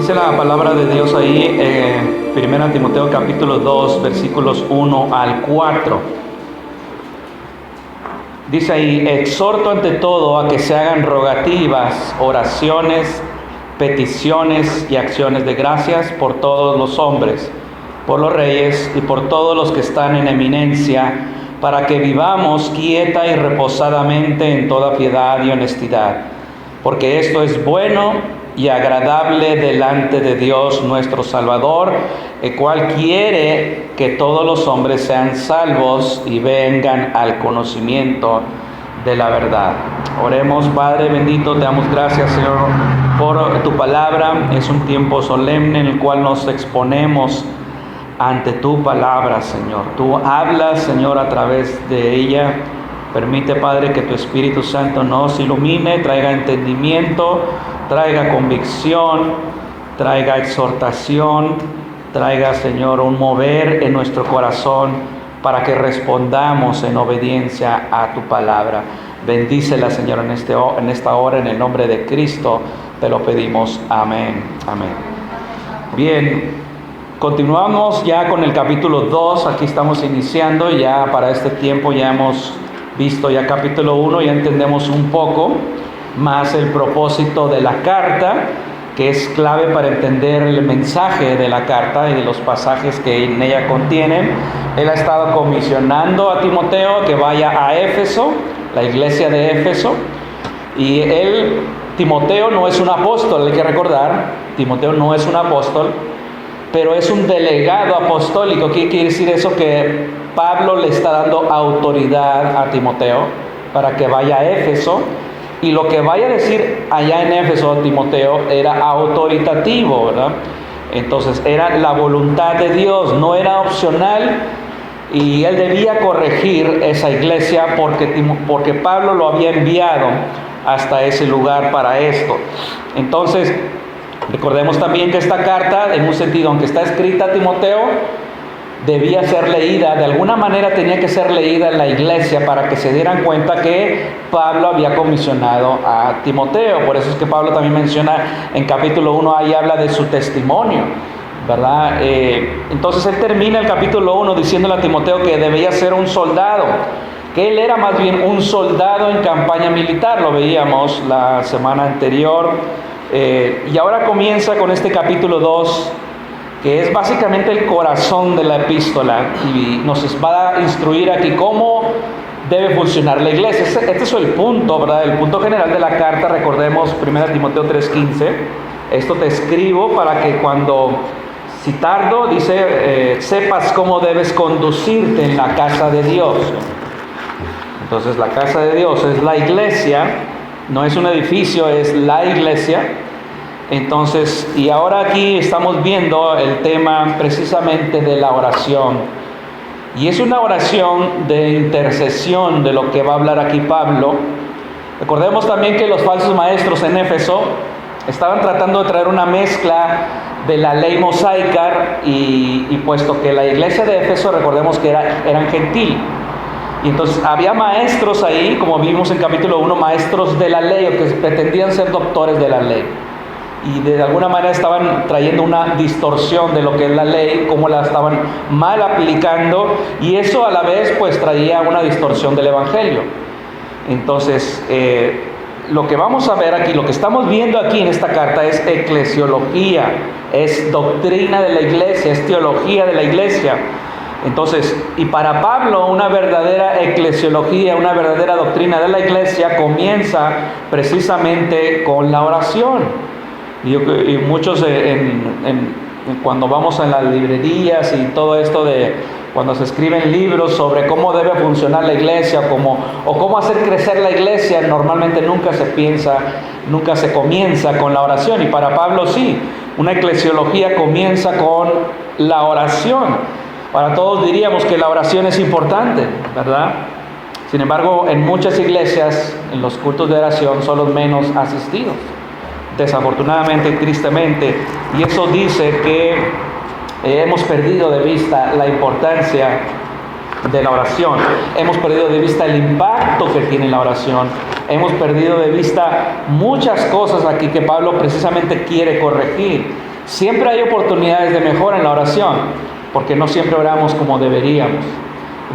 Dice la palabra de Dios ahí, 1 Timoteo capítulo 2, versículos 1 al 4. Dice ahí: exhorto ante todo a que se hagan rogativas, oraciones, peticiones y acciones de gracias por todos los hombres, por los reyes y por todos los que están en eminencia, para que vivamos quieta y reposadamente en toda piedad y honestidad, porque esto es bueno y agradable delante de Dios nuestro Salvador, el cual quiere que todos los hombres sean salvos y vengan al conocimiento de la verdad. Oremos. Padre bendito, te damos gracias, Señor, por tu palabra. Es un tiempo solemne en el cual nos exponemos ante tu palabra, Señor. Tú hablas, Señor, a través de ella. Permite, Padre, que tu Espíritu Santo nos ilumine, traiga entendimiento, traiga convicción, traiga exhortación, traiga, Señor, un mover en nuestro corazón para que respondamos en obediencia a tu palabra. Bendícela, Señor, en esta hora, en el nombre de Cristo, te lo pedimos. Amén. Amén. Bien, continuamos ya con el capítulo 2. Aquí estamos iniciando ya para este tiempo. Ya hemos visto ya capítulo 1, ya entendemos un poco más el propósito de la carta, que es clave para entender el mensaje de la carta y de los pasajes que en ella contienen. Él ha estado comisionando a Timoteo que vaya a Éfeso, la iglesia de Éfeso, y Timoteo no es un apóstol, hay que recordar, Timoteo no es un apóstol, pero es un delegado apostólico. ¿Qué quiere decir eso? Que Pablo le está dando autoridad a Timoteo para que vaya a Éfeso, y lo que vaya a decir allá en Éfeso Timoteo era autoritativo, ¿verdad? Entonces era la voluntad de Dios, no era opcional, y él debía corregir esa iglesia porque Pablo lo había enviado hasta ese lugar para esto. Entonces, recordemos también que esta carta, en un sentido, aunque está escrita a Timoteo, debía ser leída, de alguna manera tenía que ser leída en la iglesia para que se dieran cuenta que Pablo había comisionado a Timoteo. Por eso es que Pablo también menciona en capítulo 1, ahí habla de su testimonio, ¿verdad? Entonces él termina el capítulo 1 diciéndole a Timoteo que debía ser un soldado, que él era más bien un soldado en campaña militar. Lo veíamos la semana anterior, y ahora comienza con este capítulo 2, que es básicamente el corazón de la epístola, y nos va a instruir aquí cómo debe funcionar la iglesia. Este es el punto, ¿verdad? El punto general de la carta. Recordemos 1 Timoteo 3:15. Esto te escribo para que cuando, si tardo, dice, sepas cómo debes conducirte en la casa de Dios. Entonces la casa de Dios es la iglesia, no es un edificio, es la iglesia. Entonces, y ahora aquí estamos viendo el tema precisamente de la oración, y es una oración de intercesión de lo que va a hablar aquí Pablo. Recordemos también que los falsos maestros en Éfeso estaban tratando de traer una mezcla de la ley mosaica, y puesto que la iglesia de Éfeso, recordemos que eran gentil, y entonces había maestros ahí, como vimos en capítulo 1, maestros de la ley, o que pretendían ser doctores de la ley, y de alguna manera estaban trayendo una distorsión de lo que es la ley, cómo la estaban mal aplicando, y eso a la vez pues traía una distorsión del evangelio. Entonces lo que vamos a ver aquí, lo que estamos viendo aquí en esta carta es eclesiología, es doctrina de la iglesia, es teología de la iglesia. Entonces, y para Pablo una verdadera eclesiología, una verdadera doctrina de la iglesia comienza precisamente con la oración. Y muchos cuando vamos a las librerías y todo esto de cuando se escriben libros sobre cómo debe funcionar la iglesia o cómo hacer crecer la iglesia, normalmente nunca se comienza con la oración. Y para Pablo sí, una eclesiología comienza con la oración. Para todos diríamos que la oración es importante, ¿verdad? Sin embargo, en muchas iglesias, en los cultos de oración son los menos asistidos, desafortunadamente y tristemente, y eso dice que hemos perdido de vista la importancia de la oración, hemos perdido de vista el impacto que tiene la oración, hemos perdido de vista muchas cosas aquí que Pablo precisamente quiere corregir. Siempre hay oportunidades de mejora en la oración, porque no siempre oramos como deberíamos.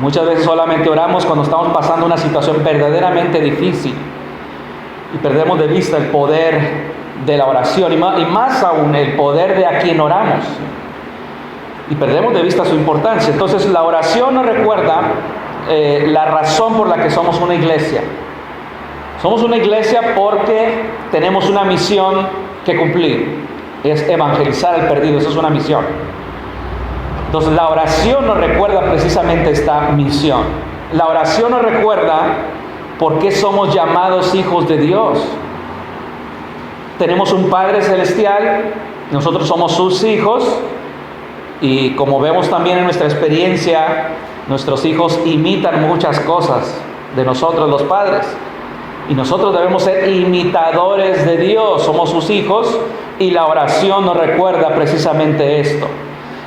Muchas veces solamente oramos cuando estamos pasando una situación verdaderamente difícil y perdemos de vista el poder de la oración y más aún el poder de a quien oramos, y perdemos de vista su importancia. Entonces la oración nos recuerda la razón por la que somos una iglesia. Somos una iglesia porque tenemos una misión que cumplir, es evangelizar al perdido. Eso es una misión. Entonces la oración nos recuerda precisamente esta misión. La oración nos recuerda por qué somos llamados hijos de Dios. Tenemos un Padre Celestial, nosotros somos sus hijos, y como vemos también en nuestra experiencia, nuestros hijos imitan muchas cosas de nosotros los padres, y nosotros debemos ser imitadores de Dios. Somos sus hijos y la oración nos recuerda precisamente esto.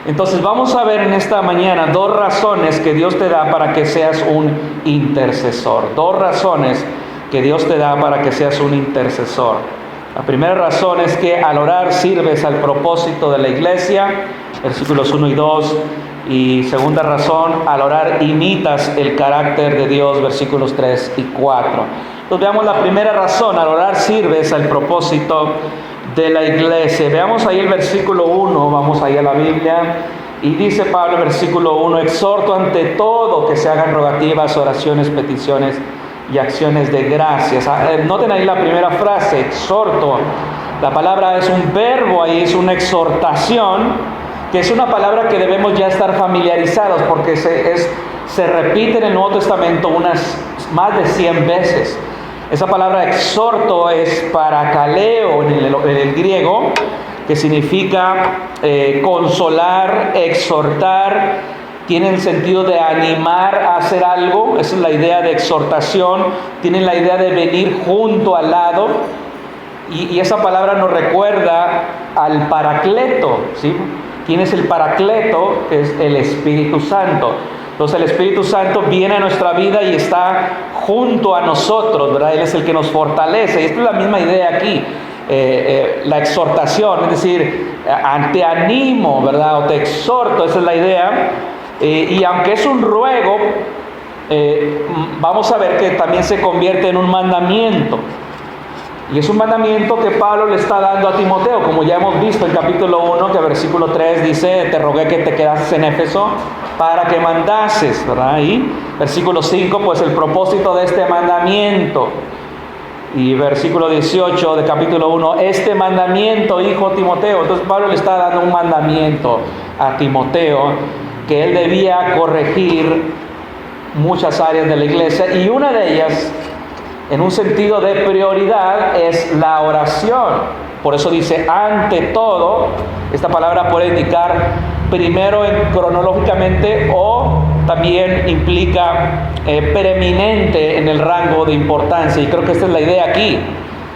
Entonces vamos a ver en esta mañana dos razones que Dios te da para que seas un intercesor. Dos razones que Dios te da para que seas un intercesor. La primera razón es que al orar sirves al propósito de la iglesia, versículos 1 y 2. Y segunda razón, al orar imitas el carácter de Dios, versículos 3 y 4. Entonces veamos la primera razón: al orar sirves al propósito de la iglesia. Veamos ahí el versículo 1, vamos ahí a la Biblia, y dice Pablo, versículo 1: exhorto ante todo que se hagan rogativas, oraciones, peticiones y acciones de gracias. Noten ahí la primera frase, exhorto. La palabra es un verbo, ahí es una exhortación, que es una palabra que debemos ya estar familiarizados, porque se repite en el Nuevo Testamento unas más de 100 veces. Esa palabra exhorto es parakaleo en el griego, que significa consolar, exhortar. Tiene el sentido de animar a hacer algo. Esa es la idea de exhortación. Tiene la idea de venir junto al lado. Y esa palabra nos recuerda al Paracleto, ¿sí? ¿Quién es el Paracleto? Es el Espíritu Santo. Entonces el Espíritu Santo viene a nuestra vida y está junto a nosotros, ¿verdad? Él es el que nos fortalece. Y esta es la misma idea aquí. La exhortación, es decir, te animo, ¿verdad? O te exhorto, esa es la idea. Y aunque es un ruego, vamos a ver que también se convierte en un mandamiento. Y es un mandamiento que Pablo le está dando a Timoteo, como ya hemos visto en capítulo 1, que versículo 3 dice: te rogué que te quedases en Éfeso para que mandases, ¿verdad? Y versículo 5, pues el propósito de este mandamiento. Y versículo 18 de capítulo 1, este mandamiento, hijo Timoteo. Entonces Pablo le está dando un mandamiento a Timoteo, que él debía corregir muchas áreas de la iglesia, y una de ellas, en un sentido de prioridad, es la oración. Por eso dice ante todo. Esta palabra puede indicar primero cronológicamente, o también implica preeminente en el rango de importancia, y creo que esta es la idea aquí.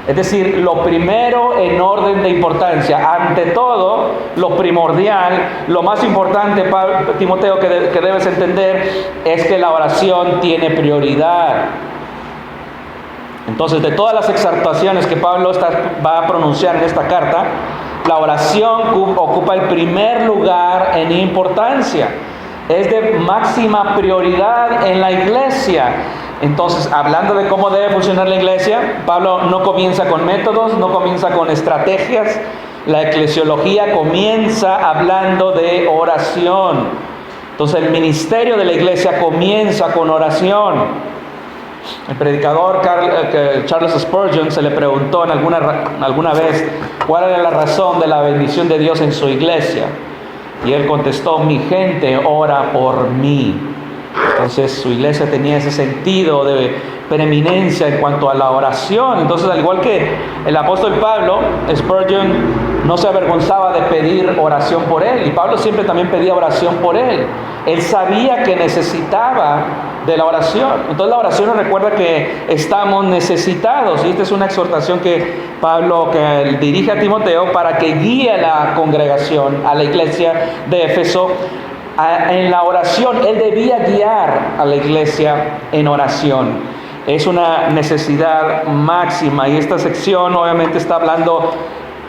Es decir, lo primero en orden de importancia, ante todo, lo primordial, lo más importante, Timoteo, que debes entender, es que la oración tiene prioridad. Entonces, de todas las exhortaciones que Pablo va a pronunciar en esta carta, la oración ocupa el primer lugar en importancia. Es de máxima prioridad en la iglesia. Entonces, hablando de cómo debe funcionar la iglesia, Pablo no comienza con métodos, no comienza con estrategias. La eclesiología comienza hablando de oración. Entonces, el ministerio de la iglesia comienza con oración. El predicador Charles Spurgeon se le preguntó alguna vez cuál era la razón de la bendición de Dios en su iglesia. Y él contestó: mi gente ora por mí. Entonces su iglesia tenía ese sentido de preeminencia en cuanto a la oración. Entonces, al igual que el apóstol Pablo, Spurgeon no se avergonzaba de pedir oración por él, y Pablo siempre también pedía oración por él. Él sabía que necesitaba de la oración. Entonces la oración nos recuerda que estamos necesitados, y esta es una exhortación que Pablo dirige a Timoteo para que guíe a la congregación, a la iglesia de Éfeso en la oración. Él debía guiar a la iglesia en oración. Es una necesidad máxima, y esta sección obviamente está hablando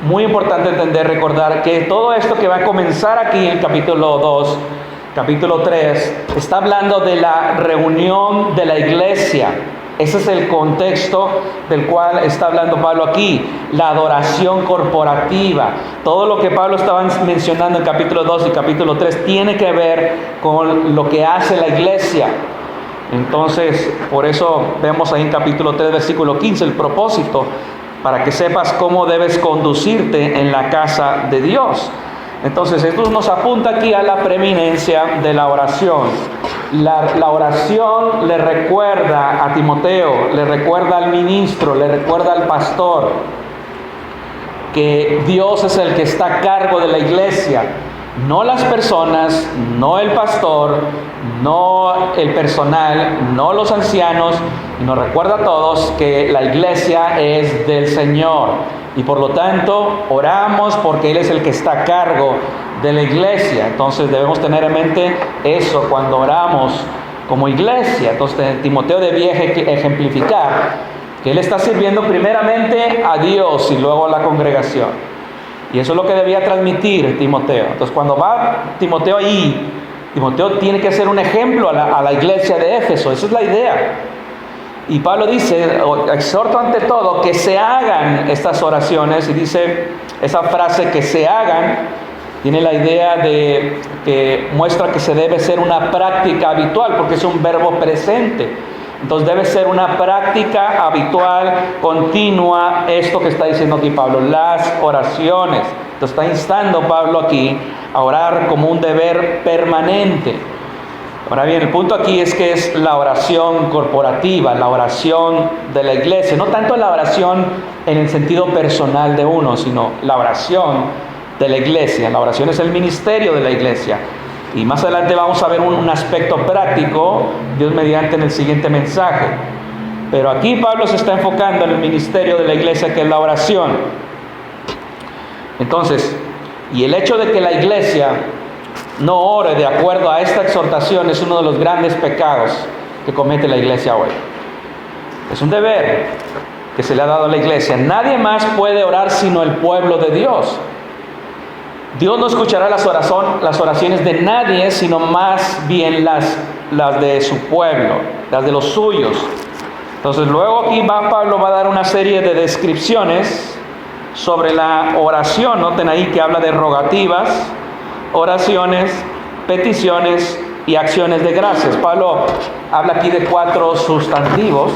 muy importante entender, recordar que todo esto que va a comenzar aquí en capítulo 2, capítulo 3, está hablando de la reunión de la iglesia. Ese es el contexto del cual está hablando Pablo aquí, la adoración corporativa. Todo lo que Pablo estaba mencionando en capítulo 2 y capítulo 3 tiene que ver con lo que hace la iglesia. Entonces, por eso vemos ahí en capítulo 3, versículo 15, el propósito, para que sepas cómo debes conducirte en la casa de Dios. Entonces, esto nos apunta aquí a la preeminencia de la oración. La oración le recuerda a Timoteo, le recuerda al ministro, le recuerda al pastor, que Dios es el que está a cargo de la iglesia, no las personas, no el pastor, no el personal, no los ancianos. Y nos recuerda a todos que la iglesia es del Señor. Y por lo tanto, oramos porque Él es el que está a cargo de la iglesia. Entonces debemos tener en mente eso cuando oramos como iglesia. Entonces Timoteo debía ejemplificar que él está sirviendo primeramente a Dios y luego a la congregación. Y eso es lo que debía transmitir Timoteo. Entonces cuando va Timoteo ahí, Timoteo tiene que ser un ejemplo a la iglesia de Éfeso. Esa es la idea. Y Pablo dice, exhorto ante todo que se hagan estas oraciones, y dice esa frase, que se hagan, tiene la idea de que muestra que se debe ser una práctica habitual, porque es un verbo presente. Entonces debe ser una práctica habitual, continua, esto que está diciendo aquí Pablo, las oraciones. Entonces está instando Pablo aquí a orar como un deber permanente. Ahora bien, el punto aquí es que es la oración corporativa, la oración de la iglesia, no tanto la oración en el sentido personal de uno, sino la oración de la iglesia. La oración es el ministerio de la iglesia. Y más adelante vamos a ver un aspecto práctico, Dios mediante, en el siguiente mensaje. Pero aquí Pablo se está enfocando en el ministerio de la iglesia, que es la oración. Entonces, y el hecho de que la iglesia no ore de acuerdo a esta exhortación es uno de los grandes pecados que comete la iglesia hoy. Es un deber que se le ha dado a la iglesia. Nadie más puede orar sino el pueblo de Dios. Dios no escuchará las oraciones de nadie, sino más bien las de su pueblo, las de los suyos. Entonces luego aquí Pablo va a dar una serie de descripciones sobre la oración. Noten ahí que habla de rogativas, oraciones, peticiones y acciones de gracias. Pablo habla aquí de 4 sustantivos.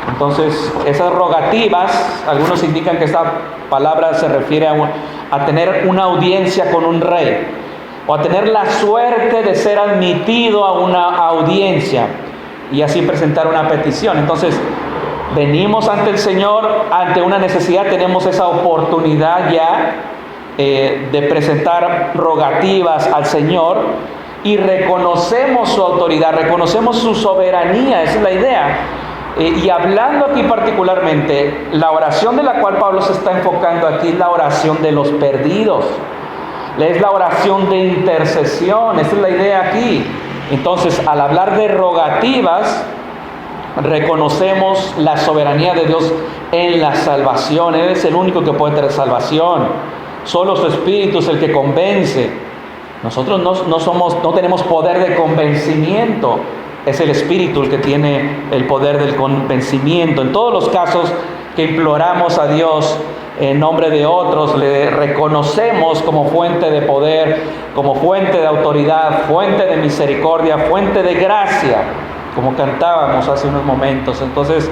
Entonces, esas rogativas, algunos indican que esta palabra se refiere a tener una audiencia con un rey, o a tener la suerte de ser admitido a una audiencia y así presentar una petición. Entonces, venimos ante el Señor, ante una necesidad, tenemos esa oportunidad ya de presentar rogativas al Señor, y reconocemos su autoridad, reconocemos su soberanía. Esa es la idea. Y hablando aquí particularmente, la oración de la cual Pablo se está enfocando aquí es la oración de los perdidos, es la oración de intercesión. Esa es la idea aquí. Entonces, al hablar de rogativas, reconocemos la soberanía de Dios en la salvación. Él es el único que puede traer salvación. Solo su Espíritu es el que convence. Nosotros no tenemos poder de convencimiento. Es el Espíritu el que tiene el poder del convencimiento. En todos los casos que imploramos a Dios en nombre de otros, le reconocemos como fuente de poder, como fuente de autoridad, fuente de misericordia, fuente de gracia, como cantábamos hace unos momentos. Entonces,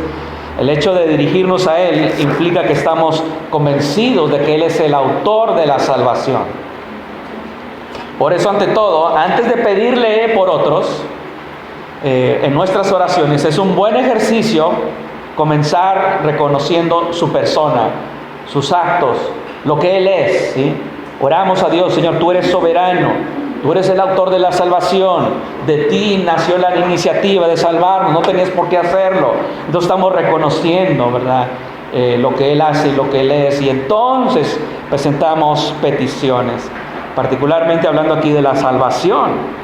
el hecho de dirigirnos a Él implica que estamos convencidos de que Él es el autor de la salvación. Por eso, ante todo, antes de pedirle por otros, en nuestras oraciones, es un buen ejercicio comenzar reconociendo su persona, sus actos, lo que Él es, ¿sí? Oramos a Dios: Señor, tú eres soberano, tú eres el autor de la salvación, de ti nació la iniciativa de salvarnos, no tenías por qué hacerlo. Entonces estamos reconociendo, ¿verdad?, lo que Él hace y lo que Él es, y entonces presentamos peticiones, particularmente hablando aquí de la salvación.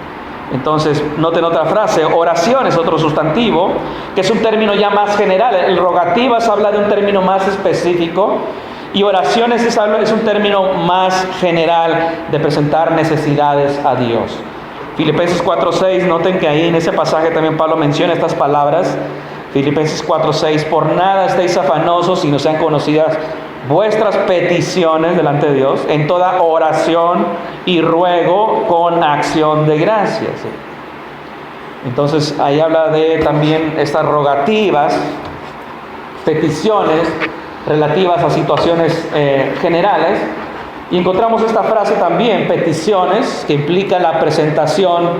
Entonces, noten otra frase, oración es otro sustantivo, que es un término ya más general. El rogativas habla de un término más específico, Y oraciones es un término más general de presentar necesidades a Dios. Filipenses 4:6, noten que ahí en ese pasaje también Pablo menciona estas palabras. Filipenses 4:6, por nada estéis afanosos, sino sean conocidas vuestras peticiones delante de Dios, en toda oración y ruego con acción de gracias. Entonces ahí habla de también estas rogativas, peticiones relativas a situaciones generales. Y encontramos esta frase también, peticiones, que implica la presentación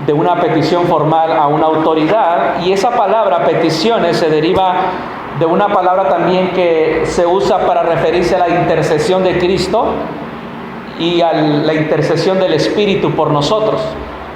de una petición formal a una autoridad. Y esa palabra, peticiones, se deriva de una palabra también que se usa para referirse a la intercesión de Cristo y a la intercesión del Espíritu por nosotros.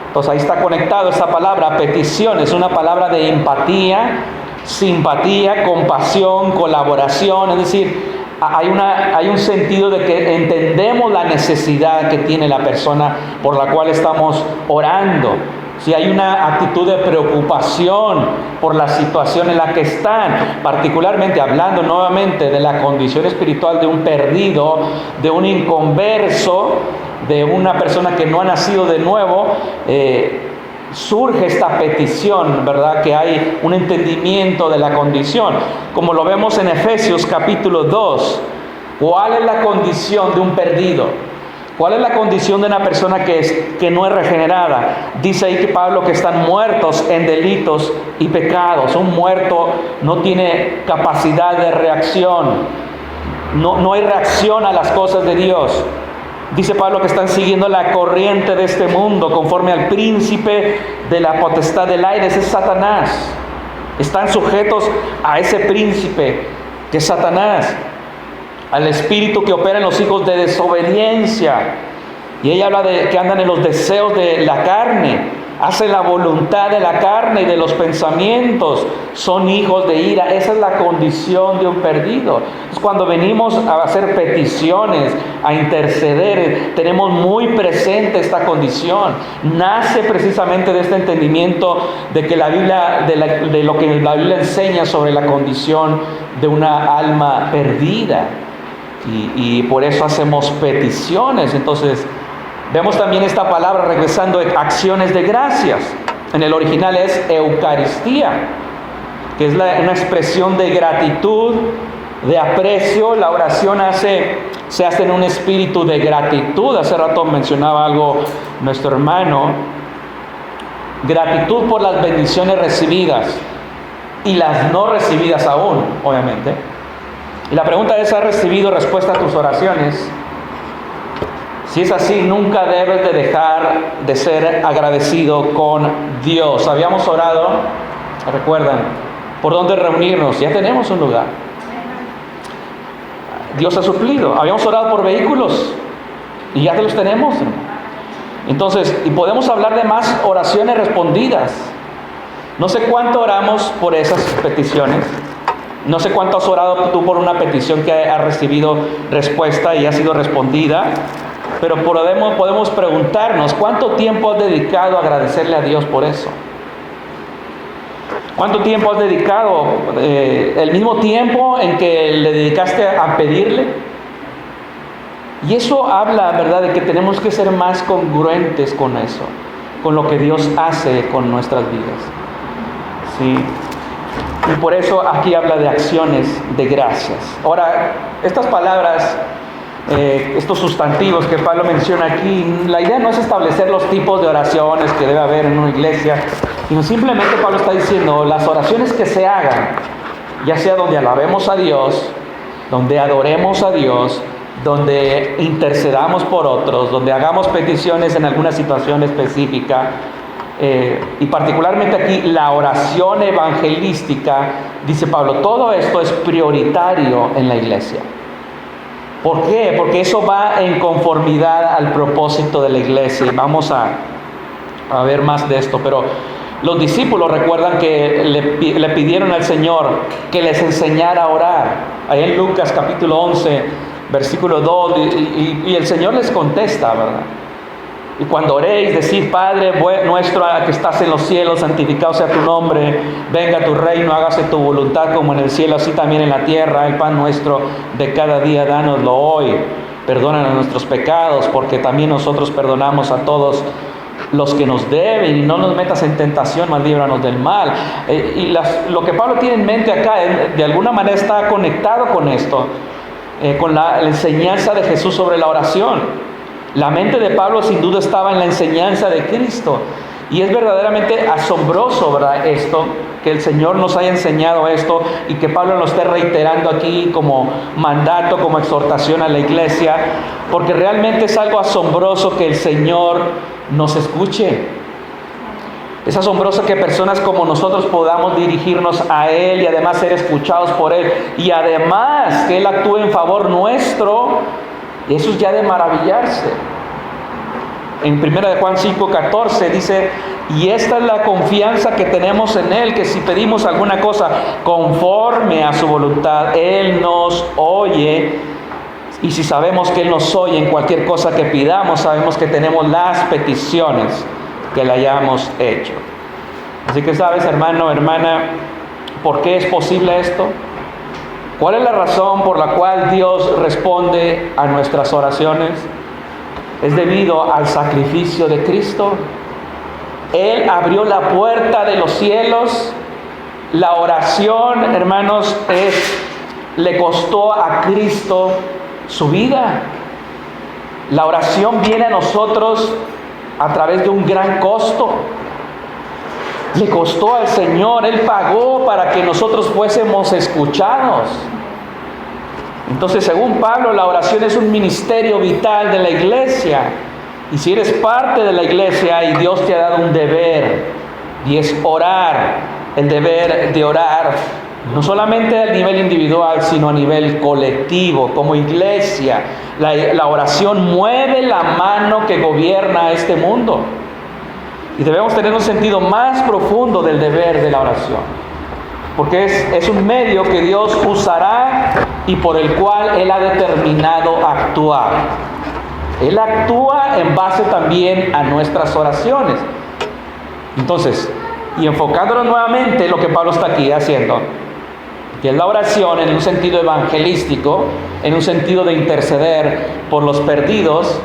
Entonces ahí está conectado esa palabra, petición, es una palabra de empatía, simpatía, compasión, colaboración, es decir, hay un sentido de que entendemos la necesidad que tiene la persona por la cual estamos orando. Si hay una actitud de preocupación por la situación en la que están, particularmente hablando nuevamente de la condición espiritual de un perdido, de un inconverso, de una persona que no ha nacido de nuevo, surge esta petición, ¿verdad? Que hay un entendimiento de la condición. Como lo vemos en Efesios capítulo 2, ¿cuál es la condición de un perdido? ¿Cuál es la condición de una persona que no es regenerada? Dice ahí que Pablo que están muertos en delitos y pecados. Un muerto no tiene capacidad de reacción. No hay reacción a las cosas de Dios. Dice Pablo que están siguiendo la corriente de este mundo conforme al príncipe de la potestad del aire, ese es Satanás. Están sujetos a ese príncipe que es Satanás, al espíritu que opera en los hijos de desobediencia. Y ella habla de que andan en los deseos de la carne, hacen la voluntad de la carne y de los pensamientos, son hijos de ira. Esa es la condición de un perdido. Entonces, cuando venimos a hacer peticiones, a interceder, tenemos muy presente esta condición. Nace precisamente de este entendimiento de que la Biblia, de lo que la Biblia enseña sobre la condición de una alma perdida. Y por eso hacemos peticiones. Entonces, vemos también esta palabra regresando a acciones de gracias. En el original es Eucaristía, que es una expresión de gratitud, de aprecio. La oración se hace en un espíritu de gratitud. Hace rato mencionaba algo nuestro hermano. Gratitud por las bendiciones recibidas y las no recibidas aún, obviamente. Y la pregunta es, ¿has recibido respuesta a tus oraciones? Si es así, nunca debes de dejar de ser agradecido con Dios. Habíamos orado, recuerdan, por dónde reunirnos. Ya tenemos un lugar. Dios ha suplido. Habíamos orado por vehículos y ya los tenemos. Entonces, y podemos hablar de más oraciones respondidas. No sé cuánto oramos por esas peticiones. No sé cuánto has orado tú por una petición que ha recibido respuesta y ha sido respondida. Pero podemos preguntarnos, ¿cuánto tiempo has dedicado a agradecerle a Dios por eso? ¿Cuánto tiempo has dedicado? ¿El mismo tiempo en que le dedicaste a pedirle? Y eso habla, ¿verdad?, de que tenemos que ser más congruentes con eso, con lo que Dios hace con nuestras vidas. Sí. Y por eso aquí habla de acciones de gracias. Ahora, estas palabras, estos sustantivos que Pablo menciona aquí, la idea no es establecer los tipos de oraciones que debe haber en una iglesia, sino simplemente Pablo está diciendo las oraciones que se hagan, ya sea donde alabemos a Dios, donde adoremos a Dios, donde intercedamos por otros, donde hagamos peticiones en alguna situación específica, y particularmente aquí la oración evangelística, dice Pablo, todo esto es prioritario en la iglesia. ¿Por qué? Porque eso va en conformidad al propósito de la iglesia. Y vamos a ver más de esto. Pero los discípulos recuerdan que le pidieron al Señor que les enseñara a orar. Ahí en Lucas capítulo 11, versículo 2, y el Señor les contesta, ¿verdad? Y cuando oréis, decid: Padre nuestro que estás en los cielos, santificado sea tu nombre, venga tu reino, hágase tu voluntad como en el cielo, así también en la tierra. El pan nuestro de cada día, dánoslo hoy. Perdónanos nuestros pecados, porque también nosotros perdonamos a todos los que nos deben, y no nos metas en tentación, mas líbranos del mal. Lo que Pablo tiene en mente acá, de alguna manera está conectado con esto, con la enseñanza de Jesús sobre la oración. La mente de Pablo sin duda estaba en la enseñanza de Cristo, y es verdaderamente asombroso, ¿verdad?, esto, que el Señor nos haya enseñado esto y que Pablo lo esté reiterando aquí como mandato, como exhortación a la iglesia, porque realmente es algo asombroso que el Señor nos escuche. Es asombroso que personas como nosotros podamos dirigirnos a Él y además ser escuchados por Él, y además que Él actúe en favor nuestro. Eso es ya de maravillarse. En 1 Juan 5:14 dice: y esta es la confianza que tenemos en Él, que si pedimos alguna cosa conforme a su voluntad, Él nos oye. Y si sabemos que Él nos oye en cualquier cosa que pidamos, sabemos que tenemos las peticiones que le hayamos hecho. Así que sabes, hermano, hermana, ¿por qué es posible esto? ¿Cuál es la razón por la cual Dios responde a nuestras oraciones? Es debido al sacrificio de Cristo. Él abrió la puerta de los cielos. La oración, hermanos, le costó a Cristo su vida. La oración viene a nosotros a través de un gran costo. Le costó al Señor, Él pagó para que nosotros fuésemos escuchados. Entonces, según Pablo, la oración es un ministerio vital de la iglesia. Y si eres parte de la iglesia y Dios te ha dado un deber, y es orar, el deber de orar, no solamente a nivel individual, sino a nivel colectivo, como iglesia. La oración mueve la mano que gobierna este mundo. Y debemos tener un sentido más profundo del deber de la oración, porque es un medio que Dios usará y por el cual Él ha determinado actuar. Él actúa en base también a nuestras oraciones. Entonces, y enfocándonos nuevamente en lo que Pablo está aquí haciendo, que es la oración en un sentido evangelístico, en un sentido de interceder por los perdidos,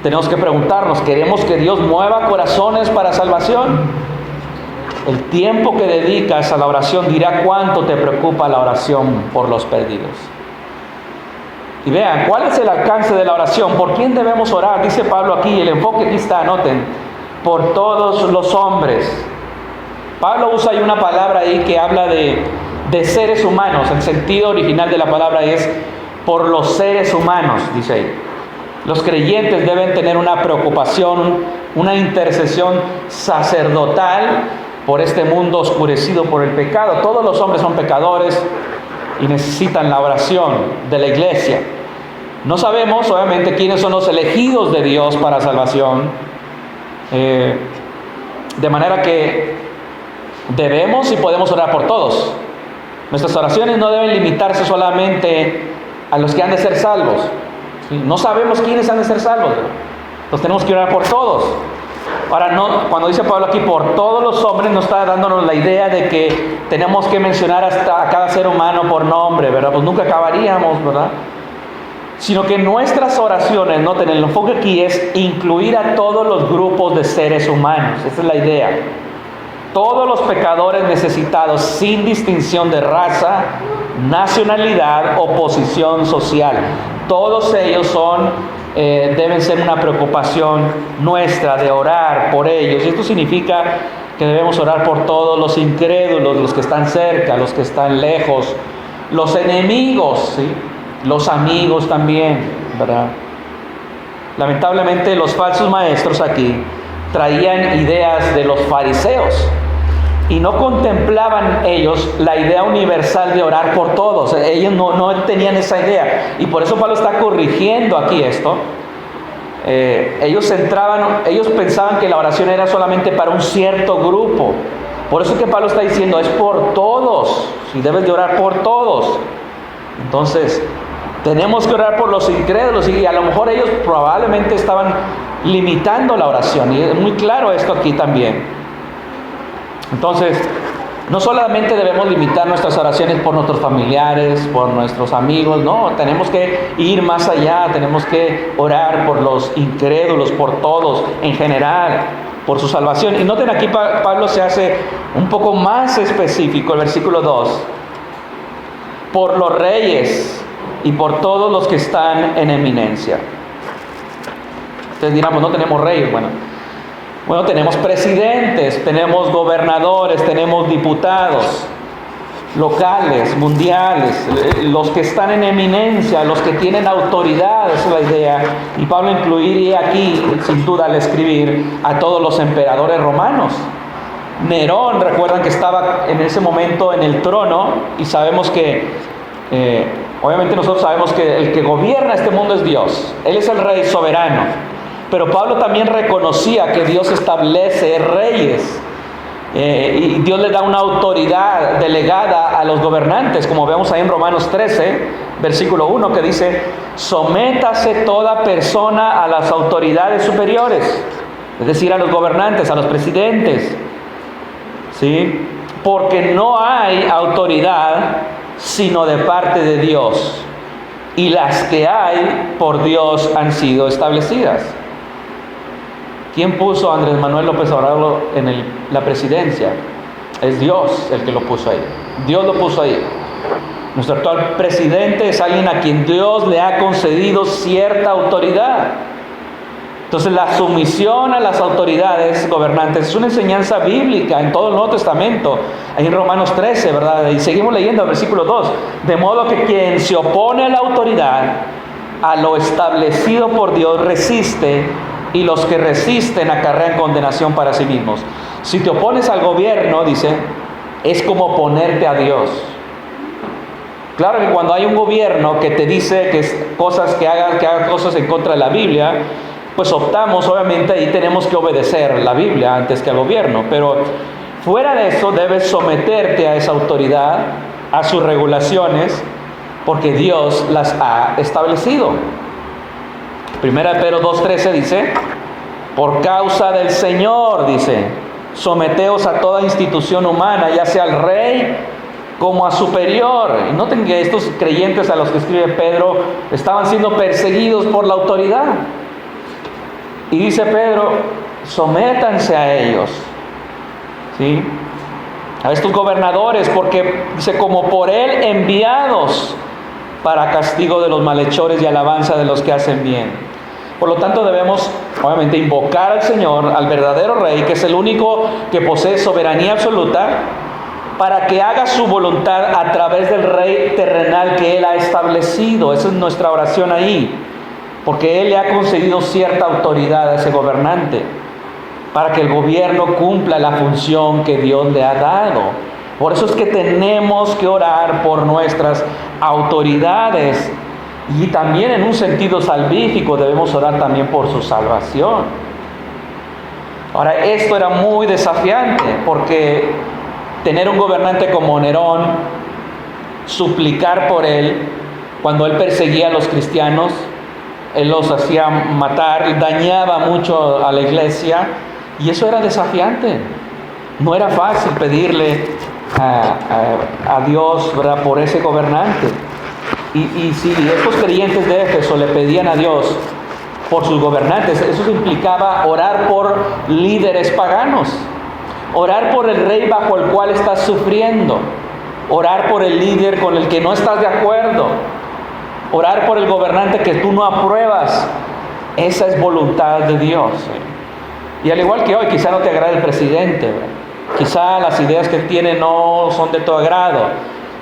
tenemos que preguntarnos: ¿queremos que Dios mueva corazones para salvación? El tiempo que dedicas a la oración dirá cuánto te preocupa la oración por los perdidos. Y vean, ¿cuál es el alcance de la oración? ¿Por quién debemos orar? Dice Pablo aquí, el enfoque aquí está, anoten: por todos los hombres. Pablo usa ahí una palabra ahí que habla de seres humanos. El sentido original de la palabra es por los seres humanos, dice ahí. Los creyentes deben tener una preocupación, una intercesión sacerdotal por este mundo oscurecido por el pecado. Todos los hombres son pecadores y necesitan la oración de la iglesia. No sabemos, obviamente, quiénes son los elegidos de Dios para salvación. De manera que debemos y podemos orar por todos. Nuestras oraciones no deben limitarse solamente a los que han de ser salvos. No sabemos quiénes han de ser salvos, entonces tenemos que orar por todos. Ahora, no, cuando dice Pablo aquí por todos los hombres, no está dándonos la idea de que tenemos que mencionar a cada ser humano por nombre, ¿verdad? Pues nunca acabaríamos, ¿verdad? Sino que nuestras oraciones, noten, el enfoque aquí es incluir a todos los grupos de seres humanos. Esa es la idea. Todos los pecadores necesitados, sin distinción de raza, nacionalidad o posición social. Todos ellos deben ser una preocupación nuestra de orar por ellos. Y esto significa que debemos orar por todos los incrédulos, los que están cerca, los que están lejos, los enemigos, ¿sí? Los amigos también, ¿verdad? Lamentablemente los falsos maestros aquí traían ideas de los fariseos y no contemplaban ellos la idea universal de orar por todos. Ellos no tenían esa idea, y por eso Pablo está corrigiendo aquí esto. Ellos pensaban que la oración era solamente para un cierto grupo. Por eso es que Pablo está diciendo, es por todos, y debes de orar por todos. Entonces, Tenemos que orar por los incrédulos, y a lo mejor ellos probablemente estaban limitando la oración, y es muy claro esto aquí también. Entonces, no solamente debemos limitar nuestras oraciones por nuestros familiares, por nuestros amigos, no, tenemos que ir más allá, tenemos que orar por los incrédulos, por todos en general, por su salvación. Y noten aquí Pablo se hace un poco más específico, el versículo 2, por los reyes y por todos los que están en eminencia. Ustedes dirán, no tenemos reyes. Bueno, tenemos presidentes, tenemos gobernadores, tenemos diputados locales, mundiales, los que están en eminencia, los que tienen autoridad, esa es la idea. Y Pablo incluiría aquí, sin duda, al escribir, a todos los emperadores romanos. Nerón, recuerdan que estaba en ese momento en el trono, y sabemos que, obviamente nosotros sabemos que el que gobierna este mundo es Dios. Él es el rey soberano. Pero Pablo también reconocía que Dios establece reyes, y Dios le da una autoridad delegada a los gobernantes, como vemos ahí en Romanos 13, versículo 1, que dice: sométase toda persona a las autoridades superiores, es decir, a los gobernantes, a los presidentes, ¿sí? Porque no hay autoridad sino de parte de Dios, y las que hay por Dios han sido establecidas. ¿Quién puso a Andrés Manuel López Obrador en la presidencia? Es Dios el que lo puso ahí. Dios lo puso ahí. Nuestro actual presidente es alguien a quien Dios le ha concedido cierta autoridad. Entonces, la sumisión a las autoridades gobernantes es una enseñanza bíblica en todo el Nuevo Testamento. Ahí en Romanos 13, ¿verdad? Y seguimos leyendo el versículo 2. De modo que quien se opone a la autoridad, a lo establecido por Dios, resiste, y los que resisten acarrean condenación para sí mismos. Si te opones al gobierno, dice, es como oponerte a Dios. Claro que cuando hay un gobierno que te dice que haga cosas en contra de la Biblia, pues optamos, obviamente, y tenemos que obedecer la Biblia antes que al gobierno. Pero fuera de eso, debes someterte a esa autoridad, a sus regulaciones, porque Dios las ha establecido. Primera de Pedro 2:13 dice: por causa del Señor, dice, someteos a toda institución humana, ya sea al rey como a superior. Y noten que estos creyentes a los que escribe Pedro estaban siendo perseguidos por la autoridad. Y dice Pedro: sométanse a ellos, ¿sí? A estos gobernadores, porque dice, como por él enviados para castigo de los malhechores y alabanza de los que hacen bien. Por lo tanto, debemos, obviamente, invocar al Señor, al verdadero Rey, que es el único que posee soberanía absoluta, para que haga su voluntad a través del Rey terrenal que Él ha establecido. Esa es nuestra oración ahí, porque Él le ha concedido cierta autoridad a ese gobernante, para que el gobierno cumpla la función que Dios le ha dado. Por eso es que tenemos que orar por nuestras autoridades, y también en un sentido salvífico debemos orar también por su salvación. Ahora, esto era muy desafiante, porque tener un gobernante como Nerón, suplicar por él, cuando él perseguía a los cristianos, él los hacía matar, dañaba mucho a la iglesia, y eso era desafiante. No era fácil pedirle a Dios, ¿verdad?, por ese gobernante. Y si estos creyentes de Éfeso le pedían a Dios por sus gobernantes, eso implicaba orar por líderes paganos, orar por el rey bajo el cual estás sufriendo, orar por el líder con el que no estás de acuerdo, orar por el gobernante que tú no apruebas. Esa es voluntad de Dios. Y al igual que hoy, quizá no te agrade el presidente, quizá las ideas que él tiene no son de tu agrado,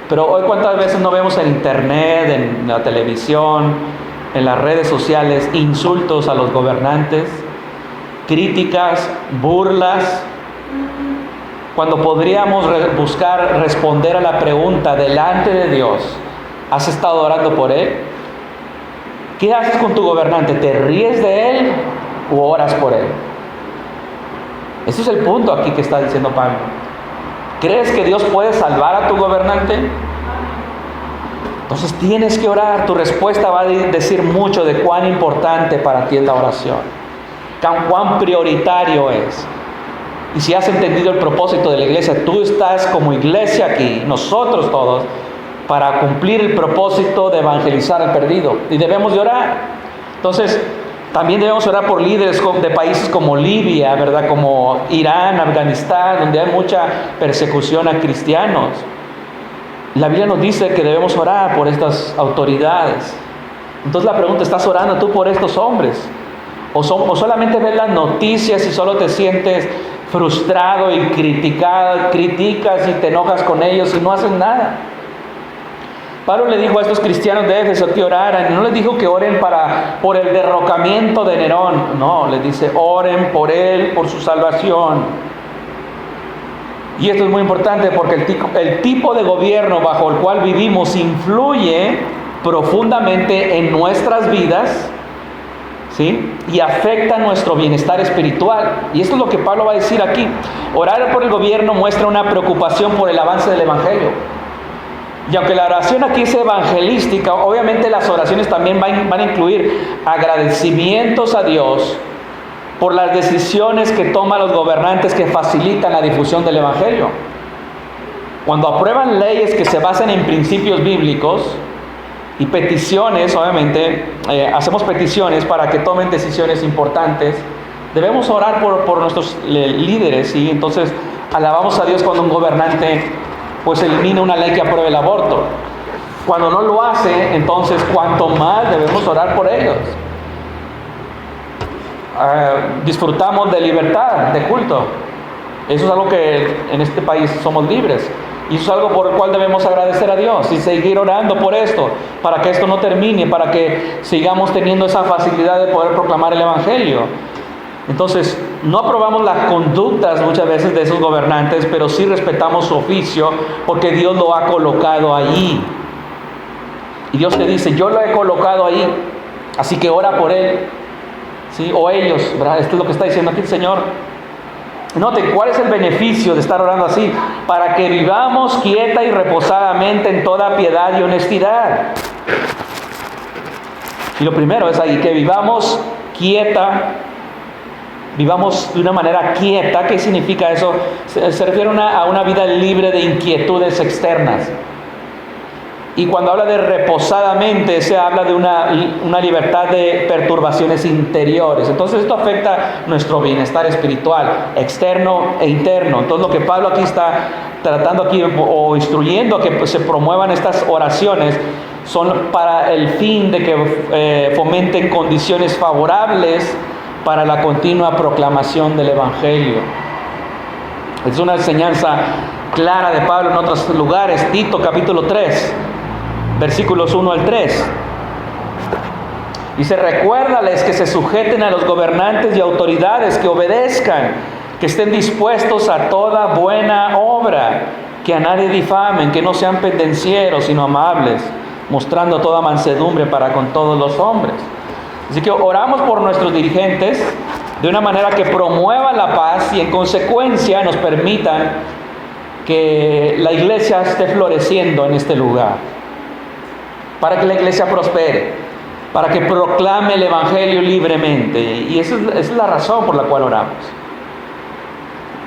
pero hoy, ¿cuántas veces no vemos en internet, en la televisión, en las redes sociales, insultos a los gobernantes, críticas, burlas, cuando podríamos buscar responder a la pregunta delante de Dios? ¿Has estado orando por él? ¿Qué haces con tu gobernante? ¿Te ríes de él o oras por él? Ese es el punto aquí que está diciendo Pablo. ¿Crees que Dios puede salvar a tu gobernante? Entonces tienes que orar. Tu respuesta va a decir mucho de cuán importante para ti es la oración, cuán prioritario es. Y si has entendido el propósito de la iglesia, tú estás como iglesia aquí, nosotros todos, para cumplir el propósito de evangelizar al perdido. Y debemos de orar. Entonces, también debemos orar por líderes de países como Libia, ¿verdad? Como Irán, Afganistán, donde hay mucha persecución a cristianos. La Biblia nos dice que debemos orar por estas autoridades. Entonces la pregunta, ¿estás orando tú por estos hombres? ¿O solamente ves las noticias y solo te sientes frustrado y criticas y te enojas con ellos y no haces nada? Pablo le dijo a estos cristianos de Éfeso que oraran, y no les dijo que oren por el derrocamiento de Nerón. No, les dice, oren por él, por su salvación. Y esto es muy importante porque el tipo de gobierno bajo el cual vivimos influye profundamente en nuestras vidas, ¿sí? Y afecta nuestro bienestar espiritual. Y esto es lo que Pablo va a decir aquí. Orar por el gobierno muestra una preocupación por el avance del evangelio. Y aunque la oración aquí es evangelística, obviamente las oraciones también van a incluir agradecimientos a Dios por las decisiones que toman los gobernantes que facilitan la difusión del evangelio. Cuando aprueban leyes que se basan en principios bíblicos y peticiones, obviamente, hacemos peticiones para que tomen decisiones importantes, debemos orar por nuestros líderes, y entonces alabamos a Dios cuando un gobernante pues elimina una ley que apruebe el aborto. Cuando no lo hace, entonces cuanto más debemos orar por ellos. Disfrutamos de libertad de culto. Eso es algo que en este país somos libres, y eso es algo por el cual debemos agradecer a Dios y seguir orando por esto, para que esto no termine, para que sigamos teniendo esa facilidad de poder proclamar el evangelio. Entonces, no aprobamos las conductas muchas veces de esos gobernantes, pero sí respetamos su oficio porque Dios lo ha colocado allí. Y Dios te dice, yo lo he colocado ahí, así que ora por él. ¿Sí? O ellos, ¿verdad? Esto es lo que está diciendo aquí el Señor. Noten, ¿cuál es el beneficio de estar orando así? Para que vivamos quieta y reposadamente en toda piedad y honestidad. Y lo primero es ahí, que vivamos quieta, vivamos de una manera quieta. ¿Qué significa eso? Se refiere a una vida libre de inquietudes externas. Y cuando habla de reposadamente, se habla de una libertad de perturbaciones interiores. Entonces esto afecta nuestro bienestar espiritual, externo e interno. Entonces lo que Pablo aquí está tratando aquí, o instruyendo a que se promuevan estas oraciones, son para el fin de que fomenten condiciones favorables para la continua proclamación del Evangelio. Es una enseñanza clara de Pablo en otros lugares. Tito capítulo 3. Versículos 1 al 3. Dice, recuérdales que se sujeten a los gobernantes y autoridades, que obedezcan, que estén dispuestos a toda buena obra, que a nadie difamen, que no sean pendencieros, sino amables, mostrando toda mansedumbre para con todos los hombres. Así que oramos por nuestros dirigentes de una manera que promueva la paz y en consecuencia nos permitan que la iglesia esté floreciendo en este lugar, para que la iglesia prospere, para que proclame el evangelio libremente. Y esa es la razón por la cual oramos.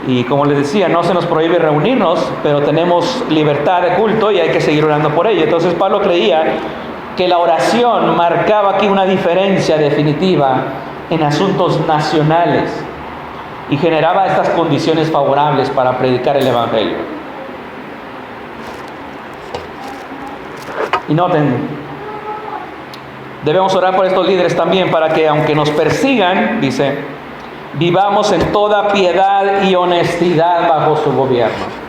Y como les decía, no se nos prohíbe reunirnos, pero tenemos libertad de culto y hay que seguir orando por ello. Entonces Pablo creía que la oración marcaba aquí una diferencia definitiva en asuntos nacionales y generaba estas condiciones favorables para predicar el evangelio. Y noten, debemos orar por estos líderes también para que, aunque nos persigan, dice, vivamos en toda piedad y honestidad bajo su gobierno.